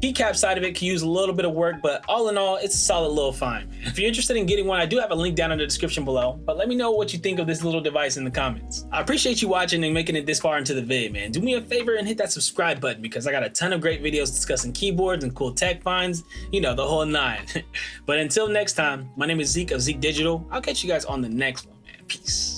Keycap side of it can use a little bit of work, but all in all, it's a solid little find. If you're interested in getting one, I do have a link down in the description below, but let me know what you think of this little device in the comments. I appreciate you watching and making it this far into the vid, man. Do me a favor and hit that subscribe button because I got a ton of great videos discussing keyboards and cool tech finds, you know, the whole nine. But until next time, my name is Zeke of Zeke Digital. I'll catch you guys on the next one, man. Peace.